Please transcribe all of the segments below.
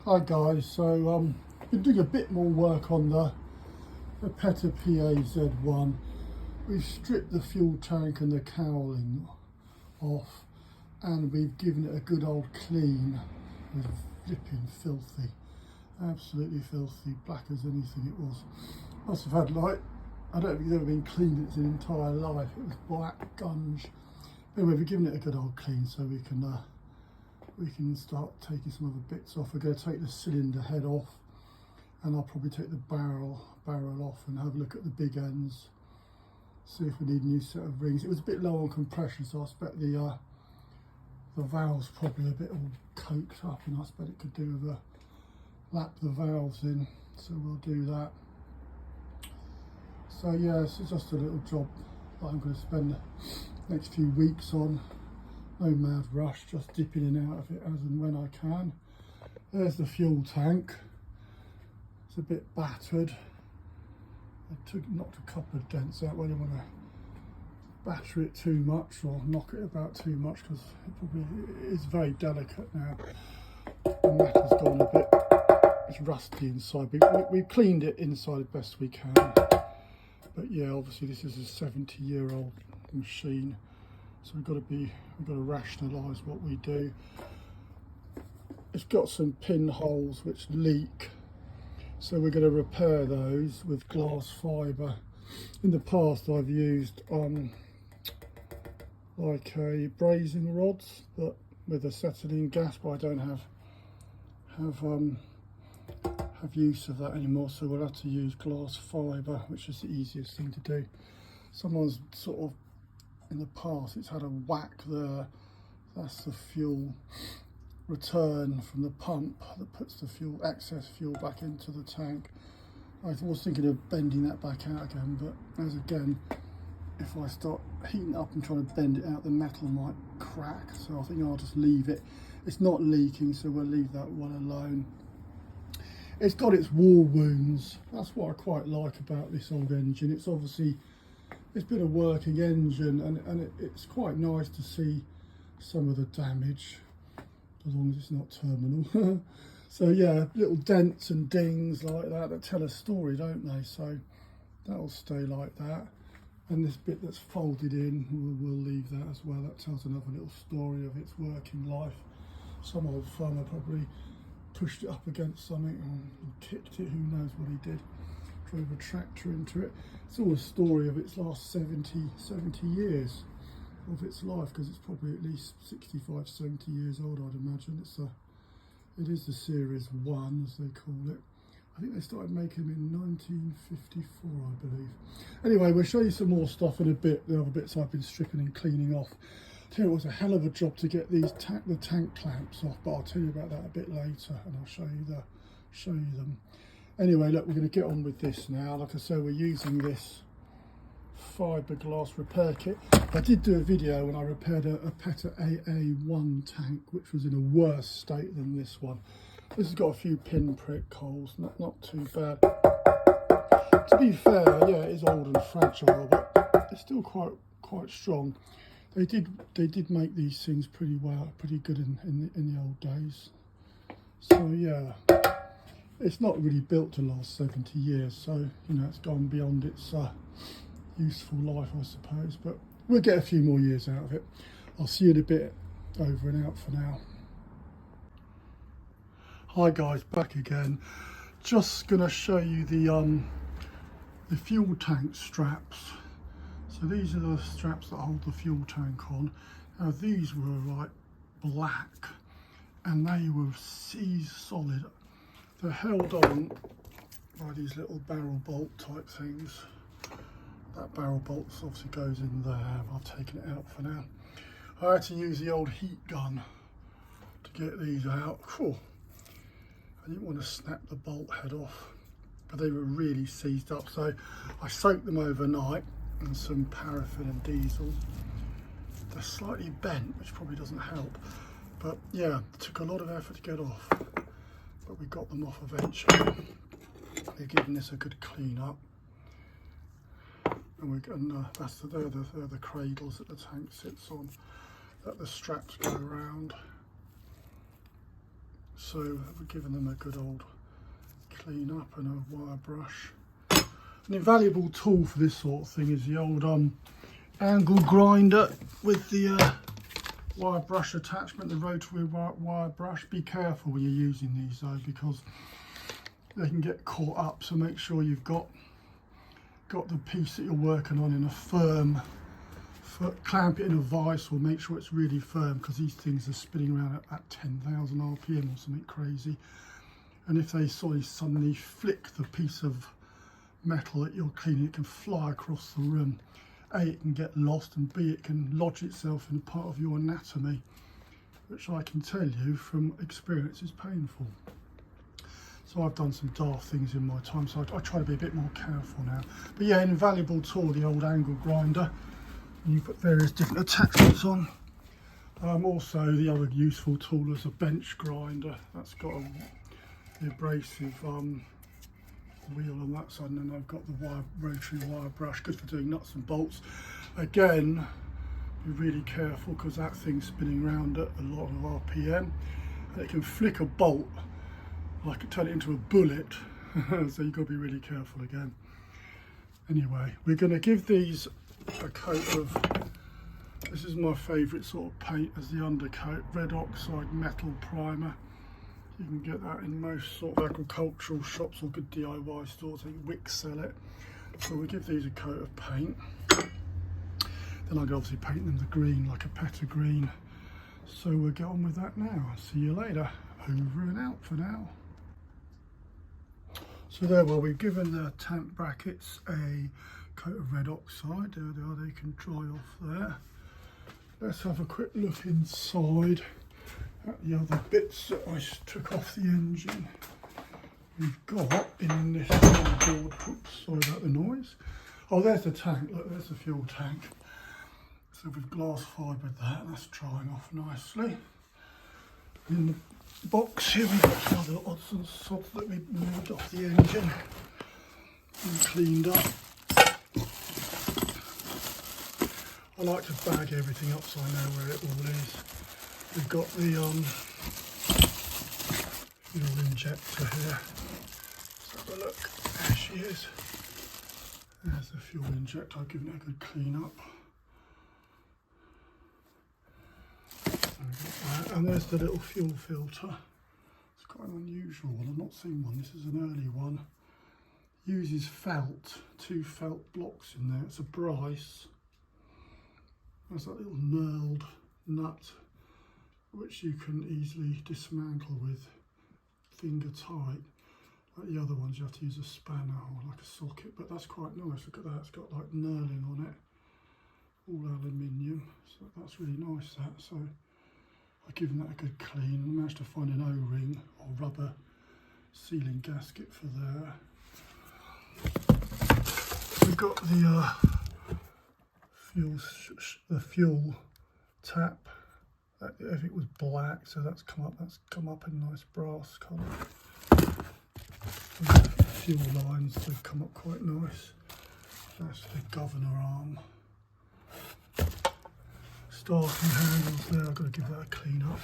Hi guys, so been doing a bit more work on the PAZ one. We've stripped the fuel tank and the cowling off and we've given it a good old clean. It was flipping filthy, absolutely filthy, black as anything it was. Must have had I don't think it's ever been cleaned in its entire life. It was black gunge. Anyway, we've given it a good old clean so we can start taking some other bits off. We're going to take the cylinder head off and I'll probably take the barrel off and have a look at the big ends, see if we need a new set of rings. It was a bit low on compression, so I expect the valve's probably a bit all coked up, and I expect it could do with a lap the valves in, so we'll do that. So yeah, it's just a little job that I'm going to spend the next few weeks on. No mad rush, just dipping in and out of it as and when I can. There's the fuel tank. It's a bit battered. I knocked a couple of dents out. I don't want to batter it too much or knock it about too much because it probably is very delicate now. The metal's gone a bit, it's rusty inside. We cleaned it inside the best we can. But yeah, obviously this is a 70-year-old machine. So we've got to rationalise what we do. It's got some pinholes which leak, so we're going to repair those with glass fibre. In the past I've used like a brazing rods, but with acetylene gas, but I don't have use of that anymore, so we'll have to use glass fibre, which is the easiest thing to do. Someone's sort of, in the past, it's had a whack there. That's the fuel return from the pump that puts the excess fuel back into the tank. I was thinking of bending that back out again, but again, if I start heating up and trying to bend it out, the metal might crack, so I think I'll just leave it. It's not leaking, so we'll leave that one alone. It's got its war wounds. That's what I quite like about this old engine. It's been a working engine, and it's quite nice to see some of the damage, as long as it's not terminal. So yeah, little dents and dings like that tell a story, don't they? So that'll stay like that. And this bit that's folded in, we'll leave that as well. That tells another little story of its working life. Some old farmer probably pushed it up against something and kicked it, who knows what he did. Drove a tractor into it. It's all a story of its last 70 years of its life, because it's probably at least 65, 70 years old, I'd imagine. It is the Series 1, as they call it. I think they started making them in 1954, I believe. Anyway, we'll show you some more stuff in a bit, the other bits I've been stripping and cleaning off. Tell you, it was a hell of a job to get these the tank clamps off, but I'll tell you about that a bit later, and I'll show you them. Anyway, look, we're going to get on with this now. Like I said, we're using this fiberglass repair kit. I did do a video when I repaired a PAZ AA1 tank, which was in a worse state than this one. This has got a few pinprick holes, not too bad. To be fair, yeah, it is old and fragile, but it's still quite strong. They did make these things pretty good in the old days. So yeah, it's not really built to last 70 years, so you know, it's gone beyond its useful life, I suppose, but we'll get a few more years out of it. I'll see you in a bit. Over and out for now. Hi guys, back again. Just gonna show you the fuel tank straps. So these are the straps that hold the fuel tank on. Now these were like black and they were seized solid. They're held on by these little barrel bolt type things. That barrel bolt obviously goes in there. I've taken it out for now. I had to use the old heat gun to get these out. Whew. I didn't want to snap the bolt head off, but they were really seized up. So I soaked them overnight in some paraffin and diesel. They're slightly bent, which probably doesn't help. But yeah, it took a lot of effort to get off, but we got them off eventually. They're giving this a good clean up. And they're the cradles that the tank sits on, that the straps go around. so we're giving them a good old clean up and a wire brush. An invaluable tool for this sort of thing is the old angle grinder with the wire brush attachment, the rotary wire brush. Be careful when you're using these though, because they can get caught up, so make sure you've got the piece that you're working on in a firm, clamp it in a vise, or make sure it's really firm, because these things are spinning around at 10,000 RPM or something crazy, and if they suddenly flick the piece of metal that you're cleaning, it can fly across the room. A, it can get lost, and B, it can lodge itself in part of your anatomy, which I can tell you from experience is painful. So I've done some daft things in my time, so I try to be a bit more careful now. But yeah, an invaluable tool, the old angle grinder. You put various different attachments on. Also, the other useful tool is a bench grinder. That's got the abrasive wheel on that side, and then I've got the rotary wire brush, good for doing nuts and bolts. Again, be really careful, because that thing's spinning around at a lot of RPM, and it can flick a bolt, like turn it into a bullet. So you've got to be really careful again. Anyway, we're going to give these a coat of, this is my favourite sort of paint as the undercoat, red oxide metal primer. You can get that in most sort of agricultural shops or good DIY stores. I think Wick sell it. So we'll give these a coat of paint. Then I can obviously paint them the green, like a petter green. So we'll get on with that now. See you later. Over and out for now. So there, well, we've given the tank brackets a coat of red oxide. There they are, they can dry off there. Let's have a quick look inside at the other bits that I took off the engine. We've got in this board, oops, sorry about the noise. Oh, there's the tank, look, there's the fuel tank. So we've glass fibred that, that's drying off nicely. In the box here we've got some other odds and sods that we moved off the engine and cleaned up. I like to bag everything up so I know where it all is. We've got the fuel injector here. Let's have a look. There she is. There's the fuel injector. I've given it a good clean up. And there's the little fuel filter. It's quite an unusual one. I've not seen one. This is an early one. Uses felt, 2 felt blocks in there. It's a Bryce. There's that little knurled nut, which you can easily dismantle with finger tight. Like the other ones, you have to use a spanner or like a socket, but that's quite nice. Look at that, it's got like knurling on it, all aluminium, so that's really nice. That, so I've given that a good clean, and I managed to find an O-ring or rubber sealing gasket for there. We've got the fuel tap. If it was black, so that's come up in nice brass colour. The fuel lines, they've come up quite nice. That's the governor arm. Starting handles there, I've got to give that a clean up.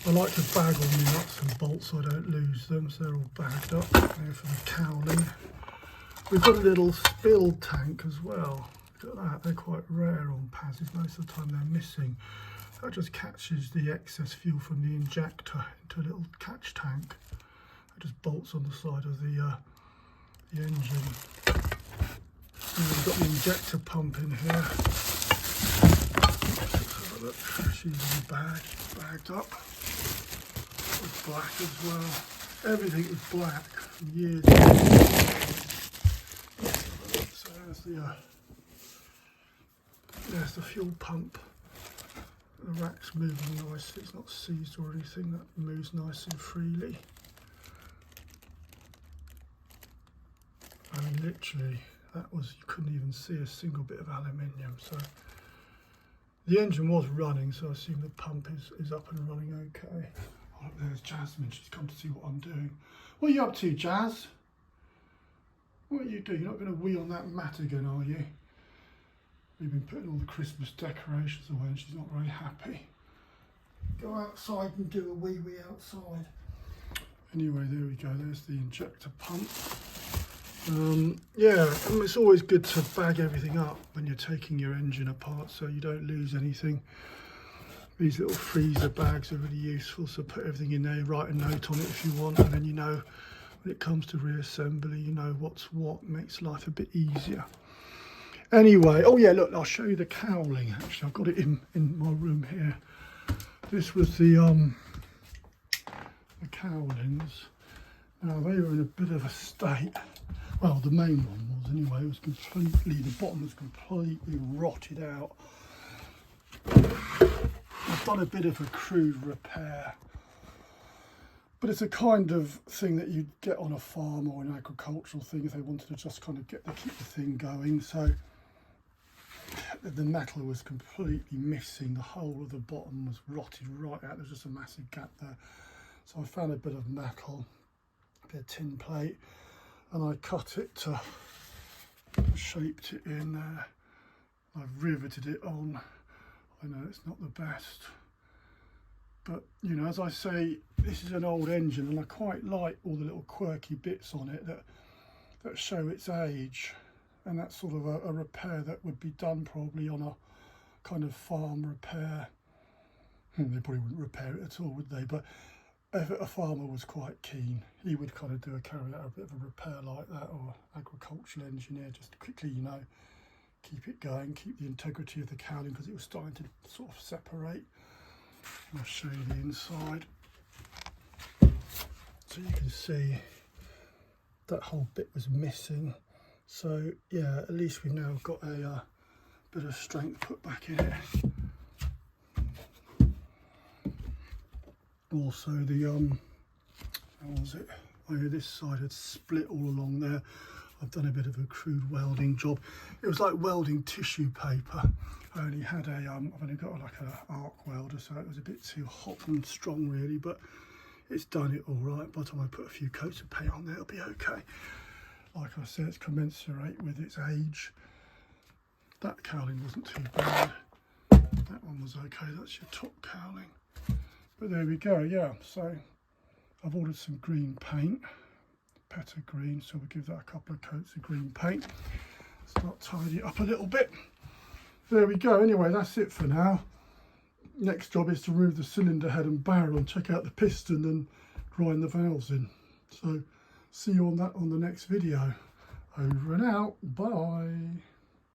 I like to bag all the nuts and bolts so I don't lose them, so they're all bagged up. There for the cowling. We've got a little spill tank as well. Look at that, they're quite rare on PAZs, most of the time they're missing. That just catches the excess fuel from the injector into a little catch tank. It just bolts on the side of the engine. And we've got the injector pump in here. Let's have a look. She's in the bag, bagged up. It's black as well. Everything is black from years ago. So there's the fuel pump. The rack's moving nicely, it's not seized or anything, that moves nice and freely. I mean, literally, that was, you couldn't even see a single bit of aluminium. So the engine was running, so I assume the pump is up and running okay. Oh, look, there's Jasmine, she's come to see what I'm doing. What are you up to, Jazz? What are you doing? You're not going to wheel on that mat again, are you? We've been putting all the Christmas decorations away and she's not very happy. go outside and do a wee outside. Anyway, there we go, there's the injector pump. Yeah, it's always good to bag everything up when you're taking your engine apart so you don't lose anything. These little freezer bags are really useful, so put everything in there, write a note on it if you want, and then you know when it comes to reassembly, you know what's what, makes life a bit easier. Anyway, oh yeah, look, I'll show you the cowling actually. I've got it in my room here. This was the cowlings. Now they were in a bit of a state. Well, the main one was anyway. It was completely, the bottom was completely rotted out. I've done a bit of a crude repair, but it's a kind of thing that you'd get on a farm or an agricultural thing if they wanted to just kind of keep the thing going. So the metal was completely missing. The whole of the bottom was rotted right out. There's just a massive gap there. So I found a bit of metal, a bit of tin plate, and I cut it to, shaped it in there. I've riveted it on. I know it's not the best, but you know, as I say, this is an old engine and I quite like all the little quirky bits on it that show its age, and that's sort of a repair that would be done probably on a kind of farm repair. They probably wouldn't repair it at all, would they? But if a farmer was quite keen, he would kind of carry out a bit of a repair like that, or agricultural engineer, just to quickly, you know, keep it going, keep the integrity of the cowling, because it was starting to sort of separate. I'll show you the inside. So you can see that whole bit was missing. So yeah, at least we've now got a bit of strength put back in it. Also the how was it? Oh yeah, this side had split all along there. I've done a bit of a crude welding job. It was like welding tissue paper. I only had I've only got like an arc welder, so it was a bit too hot and strong really, but it's done it all right. By the time I put a few coats of paint on there, it'll be okay. Like I said, it's commensurate with its age. That cowling wasn't too bad. That one was okay, that's your top cowling. But there we go, yeah. So I've ordered some green paint, Petter green, so we'll give that a couple of coats of green paint. Start tidying it up a little bit. There we go, anyway, that's it for now. Next job is to remove the cylinder head and barrel and check out the piston and grind the valves in. So see you on that on the next video. Over and out, bye.